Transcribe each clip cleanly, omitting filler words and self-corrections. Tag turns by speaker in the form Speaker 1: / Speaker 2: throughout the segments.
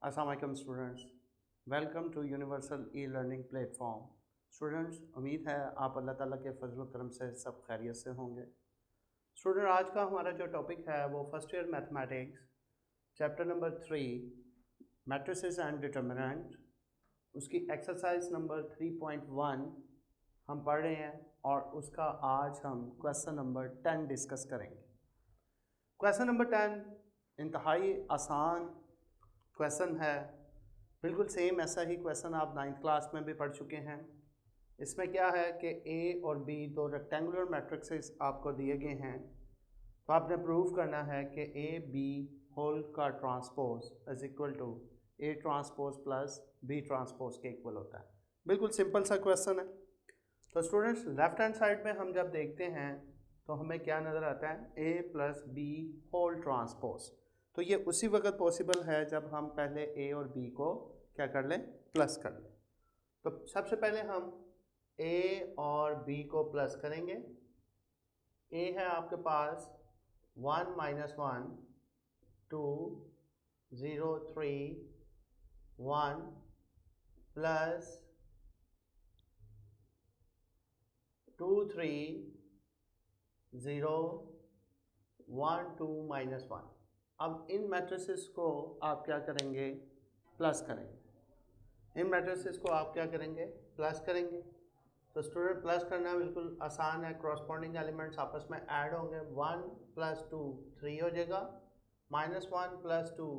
Speaker 1: अस्सलाम वालेकुम students, welcome to universal e learning platform. Students, उम्मीद है आप अल्लाह ताला के फजल करम से सब खैरियत से होंगे। स्टूडेंट, आज का हमारा जो टॉपिक है वो first year mathematics chapter number 3 matrices and determinant, उसकी एक्सरसाइज नंबर 3.1 हम पढ़ रहे हैं और उसका आज हम क्वेश्चन नंबर 10 डिस्कस करेंगे। क्वेश्चन नंबर 10 इंतहाई आसान क्वेश्चन है, बिल्कुल सेम ऐसा ही क्वेश्चन आप 9th क्लास में भी पढ़ चुके हैं। इसमें क्या है कि ए और बी दो रेक्टेंगुलर मैट्रिक्सेस आपको दिए गए हैं, तो आपने प्रूव करना है कि ए बी होल का transpose is equal to A transpose plus B transpose के इक्वल होता है। बिल्कुल सिंपल सा क्वेश्चन है। तो स्टूडेंट्स, लेफ्ट हैंड साइड में हम जब देखते हैं तो हमें क्या नज़र आता है, ए प्लस बी होल ट्रांसपोज। तो ये उसी वक्त पॉसिबल है जब हम पहले ए और बी को क्या कर लें, प्लस कर लें। तो सबसे पहले हम ए और बी को प्लस करेंगे। ए है आपके पास 1 - 1 2 0 3 1 प्लस 2 3 0 1 2 - 1। अब इन मैट्रिसेस को आप क्या करेंगे, प्लस करेंगे। इन मैट्रिसेस को आप क्या करेंगे, प्लस करेंगे। तो स्टूडेंट, प्लस करना बिल्कुल आसान है, क्रॉसपॉन्डिंग एलिमेंट्स आपस में ऐड होंगे। 1 + 2 3 हो जाएगा, -1 + 2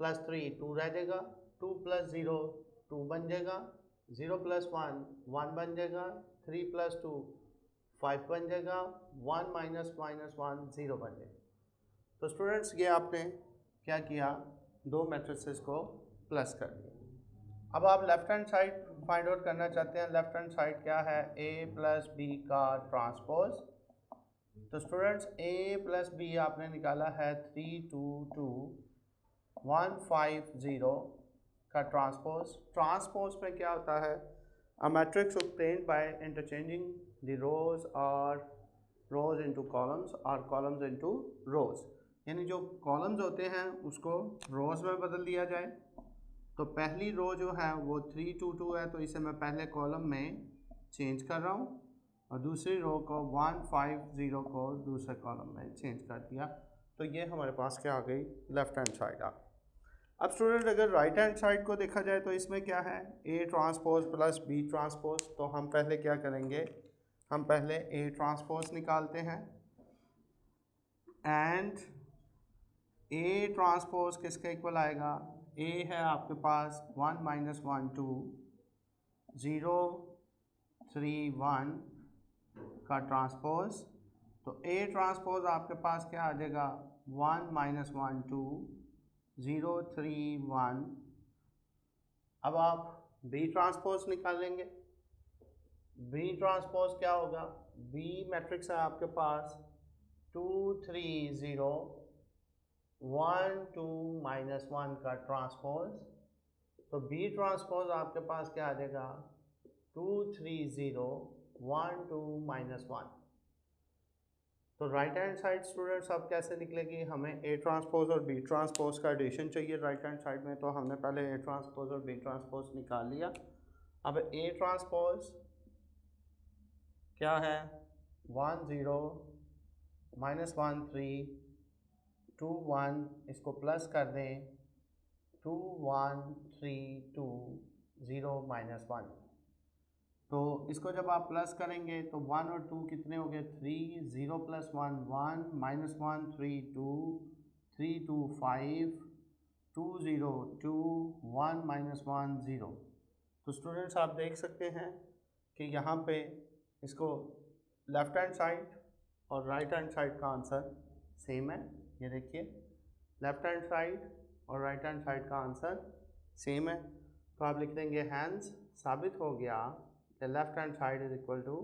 Speaker 1: + 3 2 रह जाएगा, 2 + 0 2 बन जाएगा, 0 + 1 1 बन जाएगा, 3 + 2 5 बन जाएगा, 1 - 1 0 बन जाएगा। तो स्टूडेंट्स, ये आपने क्या किया, दो मैट्रिसेस को प्लस कर दिया। अब आप left hand side find out करना चाहते हैं। लेफ्ट हैंड साइड क्या है, ए प्लस बी का ट्रांसपोज। तो स्टूडेंट्स, ए प्लस बी आपने निकाला है 3 2 2 1 5 0 का ट्रांसपोज। ट्रांसपोज में क्या होता है, a matrix obtained by interchanging the rows into columns और columns into rows। यानी जो कॉलम्स होते हैं उसको रोज़ में बदल दिया जाए। तो पहली रो जो है वो 3 2 2 है, तो इसे मैं पहले कॉलम में चेंज कर रहा हूँ और दूसरी रो को 1 5 0 को दूसरे कॉलम में चेंज कर दिया। तो ये हमारे पास क्या आ गई, लेफ्ट हैंड साइड आ गई। अब स्टूडेंट, अगर राइट हैंड साइड को देखा जाए तो इसमें क्या है, A transpose plus B transpose. तो हम पहले क्या करेंगे, हम पहले ए ट्रांसपोज निकालते हैं एंड ए ट्रांसपोज किसके इक्वल आएगा, ए है आपके पास 1 - 1 2 0 3 1 का ट्रांसपोज। तो ए ट्रांसपोज आपके पास क्या आ जाएगा, 1 - 1 2 0 3 1। अब आप बी ट्रांसपोज निकालेंगे। बी ट्रांसपोज क्या होगा, बी मैट्रिक्स है आपके पास 2 3 0 1 2 - 1 का ट्रांसपोज। तो बी ट्रांसपोज आपके पास क्या आ जाएगा, 2 3 0 1 2 - 1। तो राइट हैंड साइड स्टूडेंट्स अब कैसे निकलेगी, हमें ए ट्रांसपोज और बी ट्रांसपोज का एडिशन चाहिए राइट हैंड साइड में। तो हमने पहले ए ट्रांसपोज और बी ट्रांसपोज निकाल लिया। अब ए ट्रांसपोज क्या है, 1 0 -1 3 2 1, इसको प्लस कर दें 2 1 3 2 0 -1। तो इसको जब आप प्लस करेंगे तो 1 और 2 कितने हो गए, 3 0 + 1 1 -1 3 2 3 2 5 2 0 2 1 -1 0। तो स्टूडेंट्स, आप देख सकते हैं कि यहाँ पे इसको लेफ्ट हैंड साइड और राइट हैंड साइड का आंसर सेम है। ये देखिए, लेफ्ट हैंड साइड और राइट हैंड साइड का आंसर सेम है। तो आप लिख देंगे हैंस साबित हो गया कि left hand side is equal to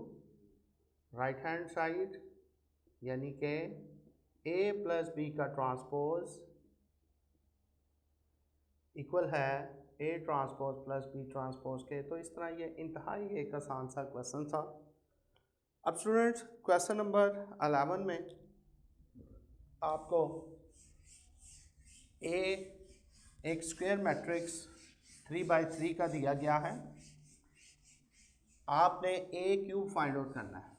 Speaker 1: right hand side, यानी कि ए प्लस बी का ट्रांसपोज इक्वल है A transpose plus B transpose के। तो इस तरह ये इंतहाई एक आसान सा क्वेश्चन था। अब स्टूडेंट्स, क्वेश्चन नंबर 11 में आपको ए एक स्क्वायर मैट्रिक्स 3x3 का दिया गया है, आपने ए क्यूब फाइंड आउट करना है।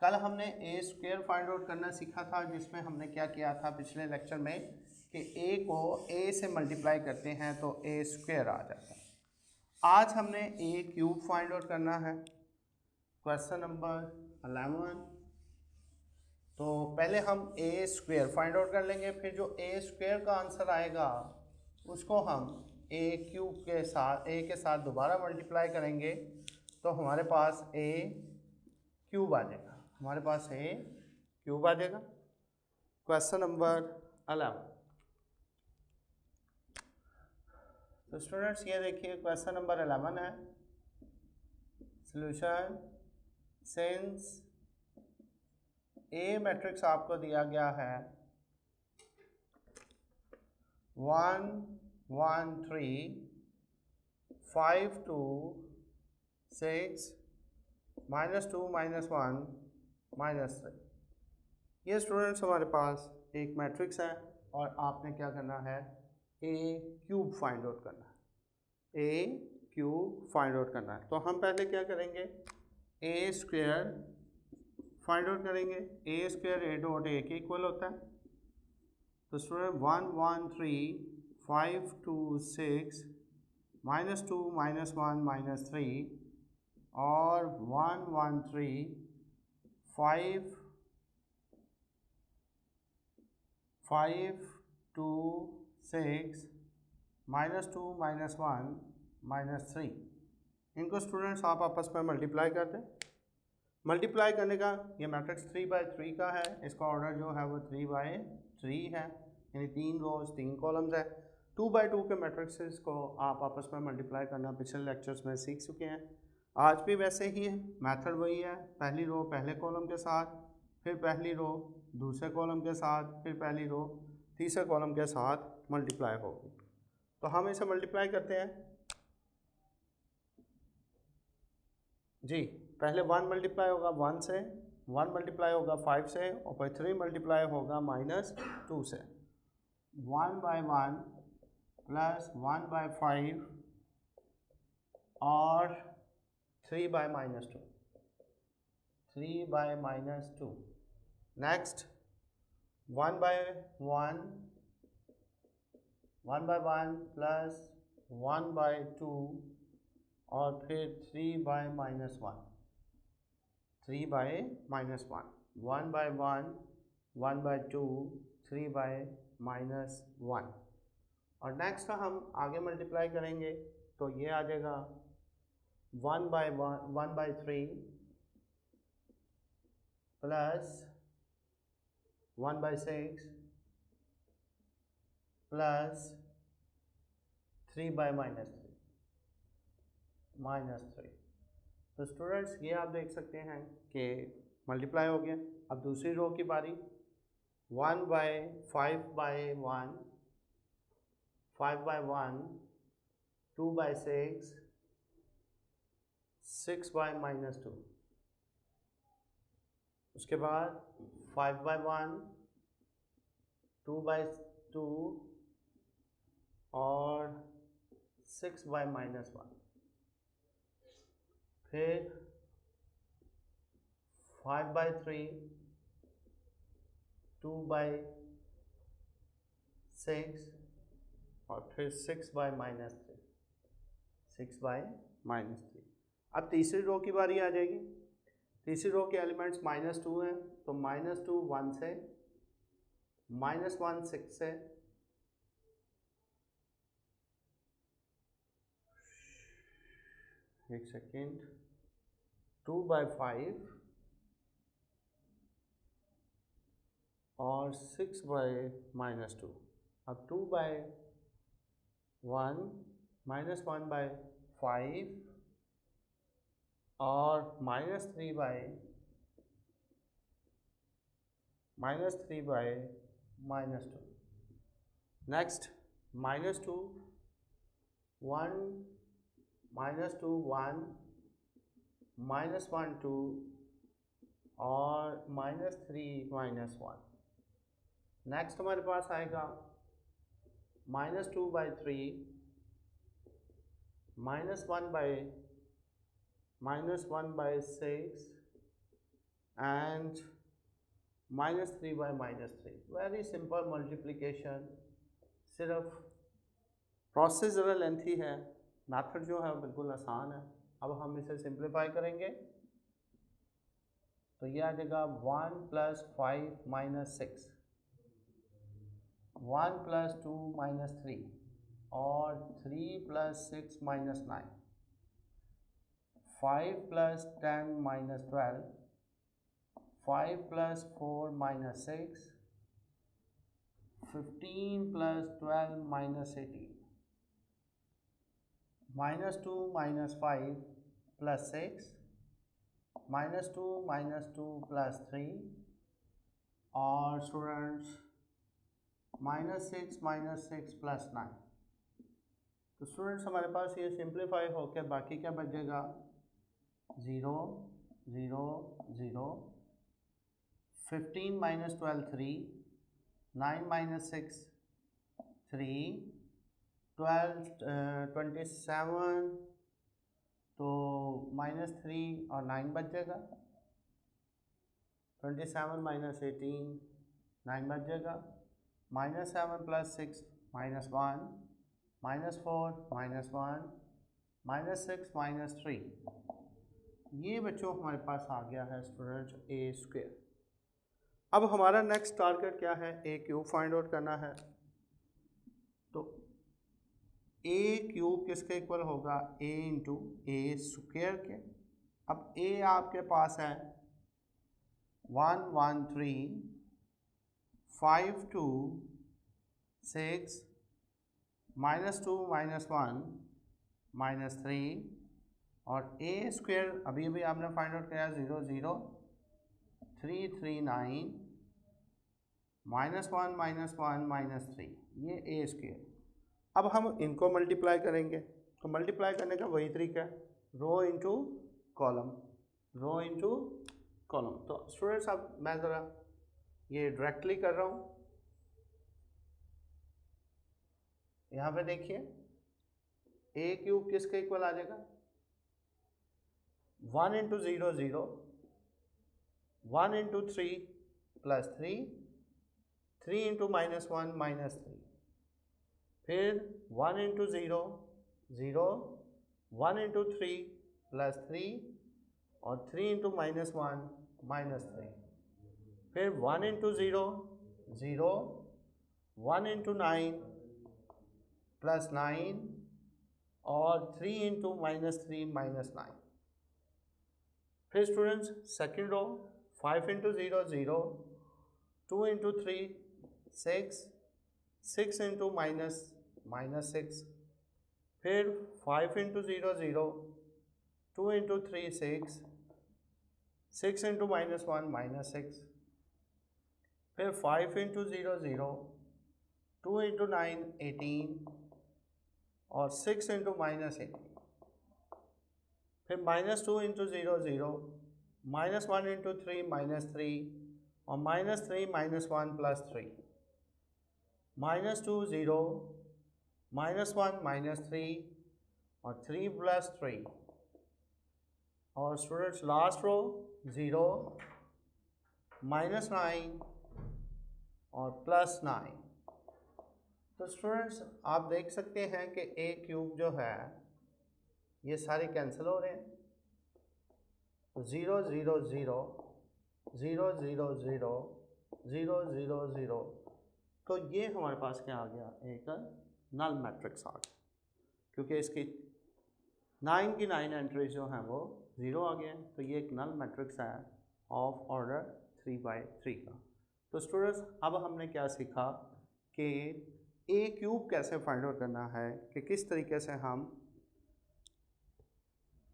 Speaker 1: कल हमने ए स्क्वायर फाइंड आउट करना सीखा था, जिसमें हमने क्या किया था पिछले लेक्चर में कि ए को ए से मल्टीप्लाई करते हैं तो ए स्क्वायर आ जाता है। आज हमने ए क्यूब फाइंड आउट करना है, क्वेश्चन नंबर 11। तो पहले हम ए स्क्वायर फाइंड आउट कर लेंगे, फिर जो ए स्क्वायर का आंसर आएगा उसको हम ए क्यूब के साथ, ए के साथ दोबारा मल्टीप्लाई करेंगे तो हमारे पास ए क्यूब आ जाएगा, हमारे पास ए क्यूब आ जाएगा। Question number 11। तो स्टूडेंट्स ये देखिए क्वेश्चन नंबर 11 है। सॉल्यूशन, सिंस ए मैट्रिक्स आपको दिया गया है 1 1 3 5 2 6 -2 -1 -3। ये स्टूडेंट्स हमारे पास एक मैट्रिक्स है और आपने क्या करना है, ए क्यूब फाइंड आउट करना है, ए क्यूब फाइंड आउट करना है। तो हम पहले क्या करेंगे, ए स्क्वायर फाइंड आउट करेंगे। ए स्क्वायर ए डॉट ए के इक्वल होता है। तो स्टूडेंट 1 1 3 5 2 6 -2 -1 -3 और 1 1 3 5 5 2 6 -2 -1 -3। इनको स्टूडेंट्स आप आपस में मल्टीप्लाई कर दें। मल्टीप्लाई करने का ये मैट्रिक्स 3x3 का है, इसका ऑर्डर जो है वो 3x3 है, यानी 3 रोज 3 कॉलम्स है। 2x2 के मैट्रिक्स को आप आपस में मल्टीप्लाई करना पिछले लेक्चर्स में सीख चुके हैं। आज भी वैसे ही है, मेथड वही है, पहली रो पहले कॉलम के साथ, फिर पहली रो दूसरे कॉलम के साथ, फिर पहली रो तीसरे कॉलम के साथ मल्टीप्लाई होगी। तो हम इसे मल्टीप्लाई करते हैं जी। पहले 1 मल्टीप्लाई होगा 1 से, 1 मल्टीप्लाई होगा 5 से, और फिर 3 मल्टीप्लाई होगा -2 से। 1/1 प्लस 1/5 और 3/-2, 3/-2। नेक्स्ट 1/1 1/1 प्लस 1/2 और फिर 3/-1, 3/-1, 1/1 1/2 3/-1। और नेक्स्ट हम आगे मल्टीप्लाई करेंगे तो ये आ जाएगा 1/3 प्लस 1/6 प्लस 3/-3 -3। तो स्टूडेंट्स ये आप देख सकते हैं कि मल्टीप्लाई हो गया। अब दूसरी रो की बारी, 1/5/1 5/1 2/6 6/-2। उसके बाद 5/1 2/2 और 6/-1। फिर 5/3 2/6 और फिर 6/-3, 6/-3। अब तीसरी रो की बारी आ जाएगी। तीसरी रो के एलिमेंट्स -2 हैं, तो -2 1 से, -1 6 से, एक सेकेंड, 2/5 और 6/-2। अब 2/1 -1/5 और -3/-2। नेक्स्ट -2 1 -2 1 -1 2 और -3 -1। नेक्स्ट हमारे पास आएगा -2/3 -1/6 and -3/-3। वेरी सिंपल मल्टीप्लिकेशन, सिर्फ प्रोसेस ज़रा लेंथी है, मेथड जो है बिल्कुल आसान है। अब हम इसे सिंप्लीफाई करेंगे तो ये आ जाएगा 1 + 5 - 6, 1 + 2 - 3 और 3 + 6 - 9, 5 + 10 - 12, 5 + 4 - 6, 15 + 12 - 18, -2 - 5 + 6, -2 - 2 + 3 और स्टूडेंट्स -6 - 6 + 9। तो स्टूडेंट्स हमारे पास ये सिंप्लीफाई होकर बाकी क्या बचेगा, 0 0 0, 15 - 12 3, 9 - 6 3, 12 27, तो -3 और 9 बच जाएगा, 27 - 18 9 बच जाएगा, -7 + 6 -1, -4 -1, -6 -3। ये बच्चों हमारे पास आ गया है स्टूडेंट्स a²। अब हमारा नेक्स्ट टारगेट क्या है, a³ फाइंड आउट करना है। तो a³ किसके इक्वल होगा, a × a² के। अब a आपके पास है 1 1 3, 5 2, 6, -2 -1 -3 और a² अभी अभी आपने फाइंड आउट किया 0 0 3 3 9, -1 -1 -3, ये a²। अब हम इनको मल्टीप्लाई करेंगे, तो मल्टीप्लाई करने का वही तरीका है, rho into column, rho into column. तो स्टूडेंट्स अब मैं ज़रा ये डायरेक्टली कर रहा हूँ। यहाँ पे देखिए a³ किसके इक्वल आ जाएगा, 1 × 0 0, 1 × 3 + 3, 3 × -1 -3, फिर 1 × 0 0, 1 × 3 + 3 और 3 × -1 -3, फिर 1 × 0 0, 1 × 9 + 9 और 3 × -3 -9। फिर स्टूडेंट्स सेकेंड रो 5 × 0 0, 2 × 3 6, 6 × -6, फिर 5 × 0 0, 2 × 3 6, 6 × -1 -6, फिर 5 × 0 0, 2 × 9 18 और 6 × -18, फिर -2 × 0 0, -1 × 3 -3 और -3 -1 + 3, -2 0, -1 -3 और 3 + 3 और स्टूडेंट्स लास्ट रो 0, -9 और +9। तो स्टूडेंट्स आप देख सकते हैं कि a³ जो है ये सारे कैंसिल हो रहे हैं, 0 0 0 0 0 0 0 0 0, तो ये हमारे पास क्या आ गया, एक नल मैट्रिक्स आ गया, क्योंकि इसकी 9 की 9 एंट्रीज जो हैं वो 0 आ गए हैं। तो ये एक नल मैट्रिक्स है ऑफ ऑर्डर 3/3 का। तो स्टूडेंट्स अब हमने क्या सीखा कि a³ कैसे फाइंड आउट करना है, कि किस तरीके से हम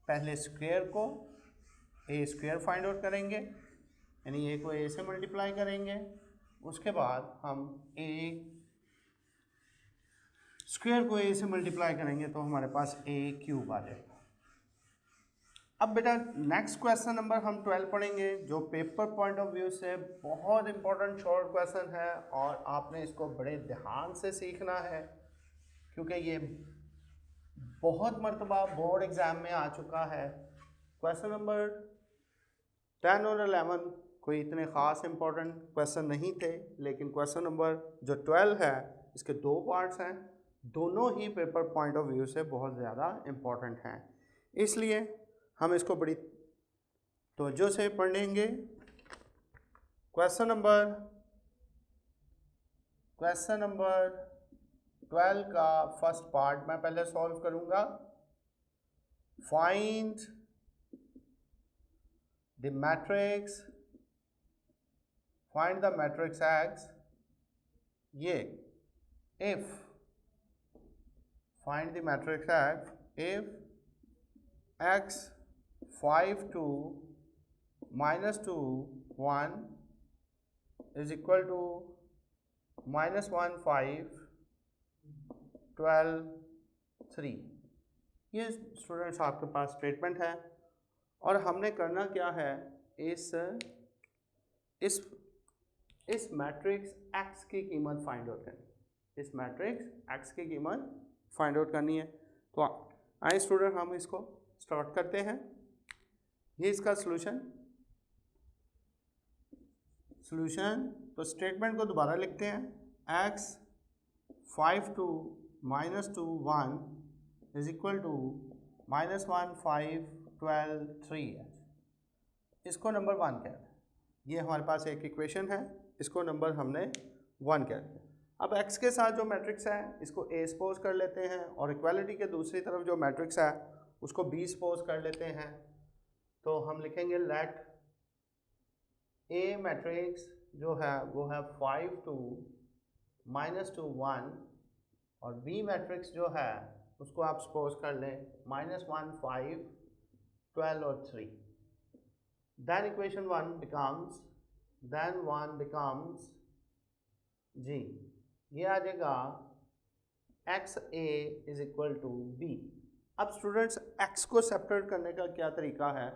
Speaker 1: पहले स्क्वायर को a² फाइंड आउट करेंगे, यानी a को a से मल्टीप्लाई करेंगे, उसके बाद हम a² को a से मल्टीप्लाई करेंगे तो हमारे पास a³ आ जाएगा। अब बेटा नेक्स्ट क्वेश्चन नंबर हम 12 पढ़ेंगे, जो पेपर पॉइंट ऑफ व्यू से बहुत इंपॉर्टेंट शॉर्ट क्वेश्चन है और आपने इसको बड़े ध्यान से सीखना है। क्योंकि ये बहुत मरतबा बोर्ड एग्ज़ाम में आ चुका है। क्वेश्चन नंबर 10 और 11 कोई इतने ख़ास इंपॉर्टेंट क्वेश्चन नहीं थे, लेकिन क्वेश्चन नंबर जो 12 है इसके दो पार्ट्स हैं, दोनों ही पेपर पॉइंट ऑफ व्यू से बहुत ज़्यादा इम्पॉर्टेंट हैं, इसलिए हम इसको बड़ी तवज्जो से पढ़ेंगे। क्वेश्चन नंबर 12 का फर्स्ट पार्ट मैं पहले सॉल्व करूंगा। फाइंड द मैट्रिक्स X, ये if find the matrix X if X 5 2 minus 2 1 is equal to minus 1 5 12 3। ये स्टूडेंट्स आपके पास स्टेटमेंट है और हमने करना क्या है, इस मैट्रिक्स X की कीमत फाइंड आउट करनी, इस मैट्रिक्स X की कीमत फाइंड आउट करनी है। तो आइए स्टूडेंट हम इसको स्टार्ट करते हैं। ये इसका सॉल्यूशन तो स्टेटमेंट को दोबारा लिखते हैं। X 5 2 minus 2 1 is equal to minus 1 5 12 3 है। इसको नंबर 1 कहते हैं। ये हमारे पास एक इक्वेशन है, इसको नंबर हमने 1 कहते हैं। अब x के साथ जो मैट्रिक्स है इसको a सपोज कर लेते हैं और इक्वालिटी के दूसरी तरफ जो मैट्रिक्स है उसको b सपोज कर लेते हैं। तो हम लिखेंगे लेट a मैट्रिक्स जो है वो है 5 2 minus 2 1 और b मैट्रिक्स जो है उसको आप सपोज कर लें minus 1 5 12 और 3। then equation 1 becomes जी, ये आ जाएगा XA is equal to B। अब स्टूडेंट्स x को सेपरेट करने का क्या तरीका है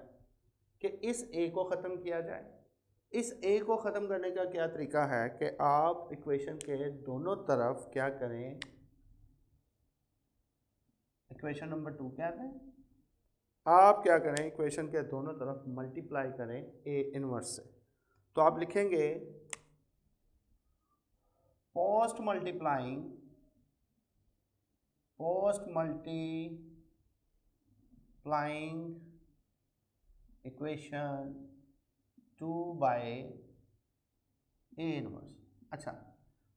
Speaker 1: कि इस a को ख़त्म किया जाए। इस a को ख़त्म करने का क्या तरीका है कि आप इक्वेशन के दोनों तरफ क्या करें, इक्वेशन नंबर 2 क्या है, आप क्या करें इक्वेशन के दोनों तरफ मल्टीप्लाई करें a इनवर्स से। तो आप लिखेंगे post multiplying equation 2 by a inverse. अच्छा,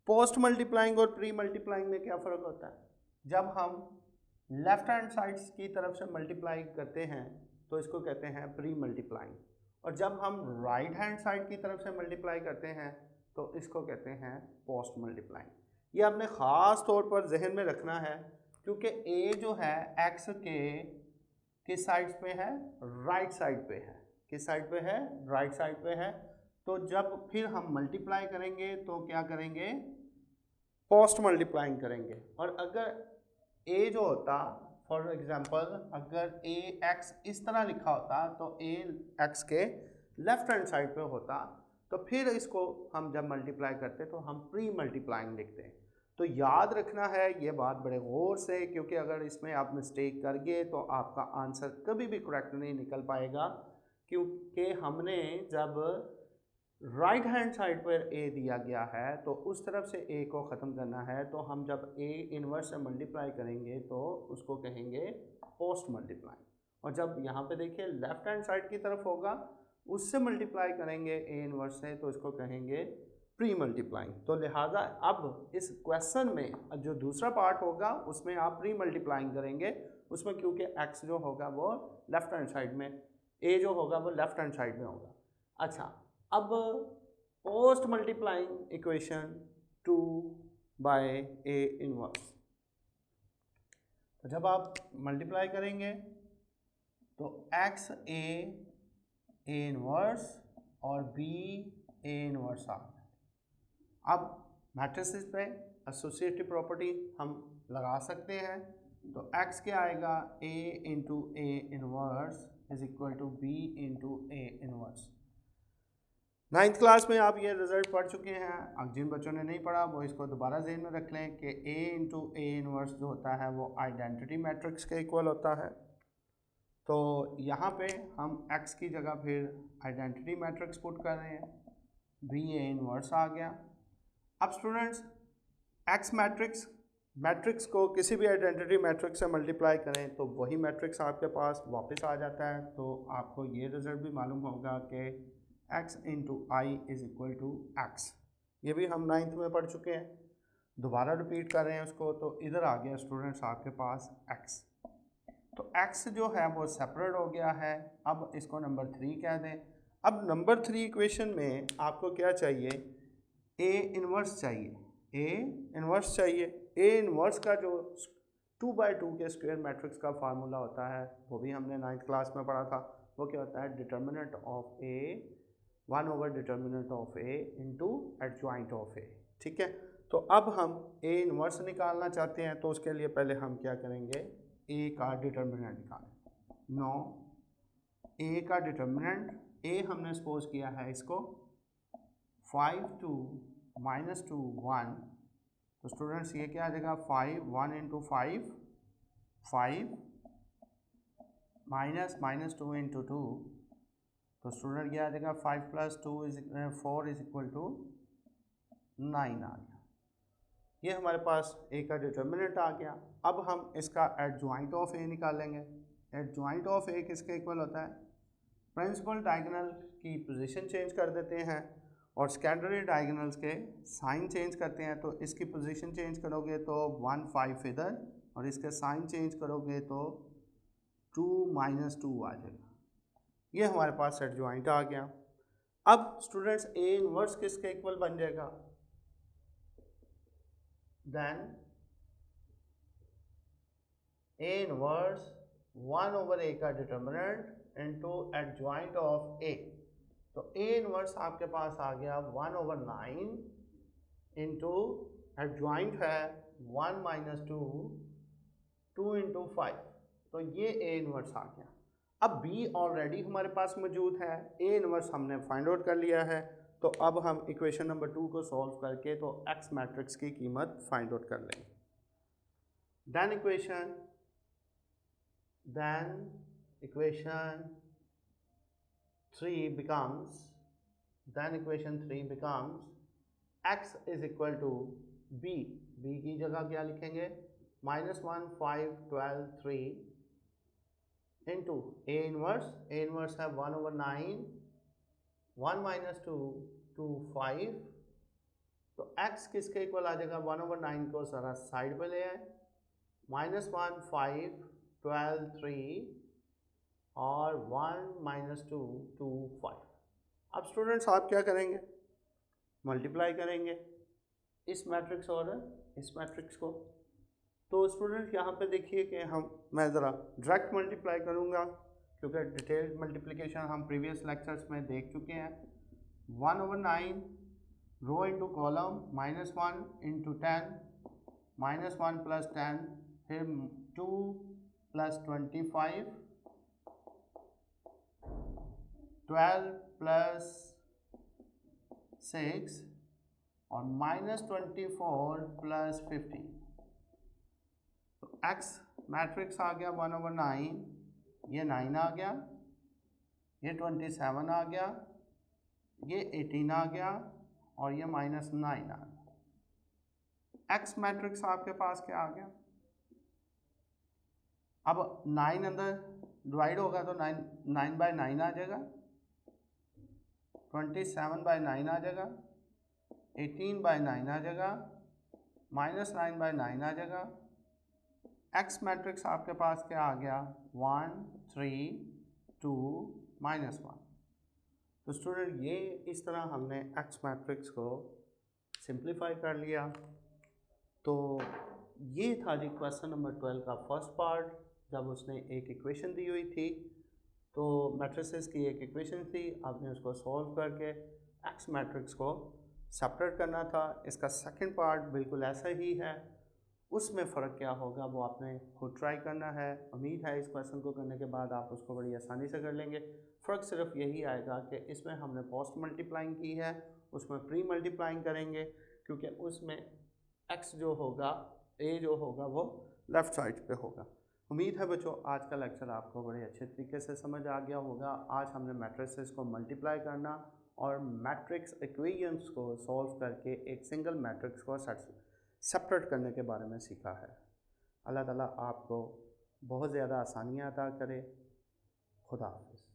Speaker 1: पोस्ट मल्टीप्लाइंग और प्री मल्टीप्लाइंग में क्या फ़र्क होता है? जब हम लेफ्ट हैंड साइड की तरफ से मल्टीप्लाई करते हैं तो इसको कहते हैं प्री मल्टीप्लाइंग, और जब हम राइट हैंड साइड की तरफ से मल्टीप्लाई करते हैं तो इसको कहते हैं पोस्ट मल्टीप्लाइंग। ये आपने ख़ास तौर पर जहन में रखना है क्योंकि a जो है x के किस साइड पे है, राइट साइड पे है। किस साइड पे है, राइट साइड पे है। तो जब फिर हम मल्टीप्लाई करेंगे तो क्या करेंगे, पोस्ट मल्टीप्लाइंग करेंगे। और अगर a जो होता, फॉर एग्जांपल अगर a x इस तरह लिखा होता तो a x के लेफ्ट हैंड साइड पे होता, तो फिर इसको हम जब मल्टीप्लाई करते तो हम प्री मल्टीप्लाइंग लिखते हैं। तो याद रखना है ये बात बड़े गौर से, क्योंकि अगर इसमें आप मिस्टेक कर गए तो आपका आंसर कभी भी करेक्ट नहीं निकल पाएगा, क्योंकि हमने जब राइट हैंड साइड पर a दिया गया है तो उस तरफ से a को ख़त्म करना है। तो हम जब a इनवर्स से मल्टीप्लाई करेंगे तो उसको कहेंगे पोस्ट मल्टीप्लाई, और जब यहाँ पे देखिए लेफ्ट हैंड साइड की तरफ होगा उससे मल्टीप्लाई करेंगे a इनवर्स से तो इसको कहेंगे प्री मल्टीप्लाइंग। तो लिहाजा अब इस क्वेश्चन में जो दूसरा पार्ट होगा उसमें आप प्री मल्टीप्लाइंग करेंगे, उसमें क्योंकि x जो होगा वो लेफ्ट हैंड साइड में, a जो होगा वो लेफ्ट हैंड साइड में होगा। अच्छा, अब post multiplying equation 2 by a inverse, तो जब आप मल्टीप्लाई करेंगे तो x a इनवर्स और b a इनवर्स आ। अब मैट्रिसेस पे एसोसिएटिव प्रॉपर्टी हम लगा सकते हैं, तो x क्या आएगा, a into a inverse is equal to b into a inverse. Ninth class में आप ये रिजल्ट पढ़ चुके हैं। अब जिन बच्चों ने नहीं पढ़ा वो इसको दोबारा ज़हन में रख लें कि A इंटू A इनवर्स जो होता है वो आइडेंटिटी मैट्रिक्स के इक्वल होता है। तो यहाँ पे हम x की जगह फिर आइडेंटिटी मैट्रिक्स पुट कर रहे हैं, B A इनवर्स आ गया। अब स्टूडेंट्स x मैट्रिक्स को किसी भी आइडेंटिटी मैट्रिक्स से मल्टीप्लाई करें तो वही मैट्रिक्स आपके पास वापस आ जाता है। तो आपको ये रिजल्ट भी मालूम होगा कि x into I is equal to X. ये भी हम नाइन्थ में पढ़ चुके हैं, दोबारा रिपीट कर रहे हैं उसको। तो इधर आ गया स्टूडेंट्स आपके पास x। तो x जो है वो सेपरेट हो गया है। अब इसको नंबर 3 कह दें। अब नंबर 3 इक्वेशन में आपको क्या चाहिए, A इनवर्स चाहिए। A इनवर्स चाहिए। A इनवर्स का जो 2/2 के स्क्वायर मैट्रिक्स का फार्मूला होता है वो भी हमने नाइन्थ क्लास में पढ़ा था। वो क्या होता है, determinant of A 1 over determinant of A into adjoint of A। ठीक है, तो अब हम A इनवर्स निकालना चाहते हैं तो उसके लिए पहले हम क्या करेंगे, A का डिटर्मिनेंट निकालें। नो, A का डिटर्मिनेंट, A हमने सपोज किया है इसको 5 2 -2 1। तो स्टूडेंट्स ये क्या आ जाएगा, 5 1 इंटू 5 5 -2 इंटू 2। तो स्टूडेंट क्या आ जाएगा, 5 + 2 = 4 = 9 आ गया। ये हमारे पास A का डिटर्मिनेंट आ गया। अब हम इसका एडजॉइंट ऑफ A निकालेंगे। एडजॉइंट ऑफ A किसके इक्वल होता है, प्रिंसिपल डायगोनल की पोजीशन चेंज कर देते हैं और सेकेंडरी डायगोनल्स के साइन चेंज करते हैं। तो इसकी पोजीशन चेंज करोगे तो 1 5 इधर, और इसके साइन चेंज करोगे तो 2 -2 आ जाएगा। ये हमारे पास एडजॉइंट आ गया। अब स्टूडेंट्स A इनवर्स किसके इक्वल बन जाएगा, then A inverse 1 over A का determinant into adjoint of A। तो A इनवर्स आपके पास आ गया 1 ओवर 9 इंटू एडजॉइंट है 1 -2 2 इंटू 5। तो ये A इनवर्स आ गया। अब B ऑलरेडी हमारे पास मौजूद है, A इनवर्स हमने फाइंड आउट कर लिया है। तो अब हम इक्वेशन नंबर 2 को सॉल्व करके तो X मैट्रिक्स की कीमत फाइंड आउट कर लेंगे। Then equation 3 becomes x is equal to b की जगह क्या लिखेंगे, -1 5 12 3 इंटू A इनवर्स है 1 ओवर 9 1 -2 2 5। तो x किसके इक्वल आ जाएगा, 1 ओवर 9 को सारा साइड पे ले आए, -1 5 12 3 और 1 -2 2 5। अब स्टूडेंट्स आप क्या करेंगे, मल्टीप्लाई करेंगे इस मैट्रिक्स और इस मैट्रिक्स को। तो स्टूडेंट्स यहाँ पे देखिए कि मैं ज़रा डायरेक्ट मल्टीप्लाई करूँगा क्योंकि डिटेल्ड मल्टीप्लिकेशन हम प्रीवियस लेक्चर्स में देख चुके हैं। 1 over 9 rho into column, -1 into 10 -1 + 10, फिर 2 + 25 12 + 6 और -24 + 15। तो x मैट्रिक्स आ गया 1 ओवर 9, ये 9 आ गया, ये 27 आ गया, ये 18 आ गया और ये -9 आ गया। x मैट्रिक्स आपके पास क्या आ गया, अब 9 अंदर डिवाइड होगा तो 9/9 आ जाएगा, 27/9 आ जाएगा, 18/9 आ जाएगा, -9/9 आ जाएगा। x मैट्रिक्स आपके पास क्या आ गया, 1 3 2 -1। तो स्टूडेंट ये इस तरह हमने x मैट्रिक्स को सिंप्लीफाई कर लिया। तो ये था जी क्वेश्चन नंबर 12 का फर्स्ट पार्ट, जब उसने एक इक्वेशन दी हुई थी। तो मैट्रिसेस की एक इक्वेशन थी, आपने उसको सॉल्व करके x मैट्रिक्स को सेपरेट करना था। इसका सेकंड पार्ट बिल्कुल ऐसा ही है उसमें फ़र्क क्या होगा वो आपने खुद ट्राई करना है। उम्मीद है इस क्वेश्चन को करने के बाद आप उसको बड़ी आसानी से कर लेंगे। फ़र्क सिर्फ यही आएगा कि इसमें हमने पोस्ट मल्टीप्लाइंग की है, उसमें प्री मल्टीप्लाइंग करेंगे, क्योंकि उसमें x जो होगा, a जो होगा वो लेफ़्ट साइड पे होगा। उम्मीद है बच्चों आज का लेक्चर आपको बड़े अच्छे तरीके से समझ आ गया होगा। आज हमने मैट्रिसेस को मल्टीप्लाई करना और मैट्रिक्स इक्वेशंस को सॉल्व करके एक सिंगल मैट्रिक्स को सेपरेट करने के बारे में सीखा है। अल्लाह ताला आपको बहुत ज़्यादा आसानियाँ अता करे। खुदा हाफ़िज़।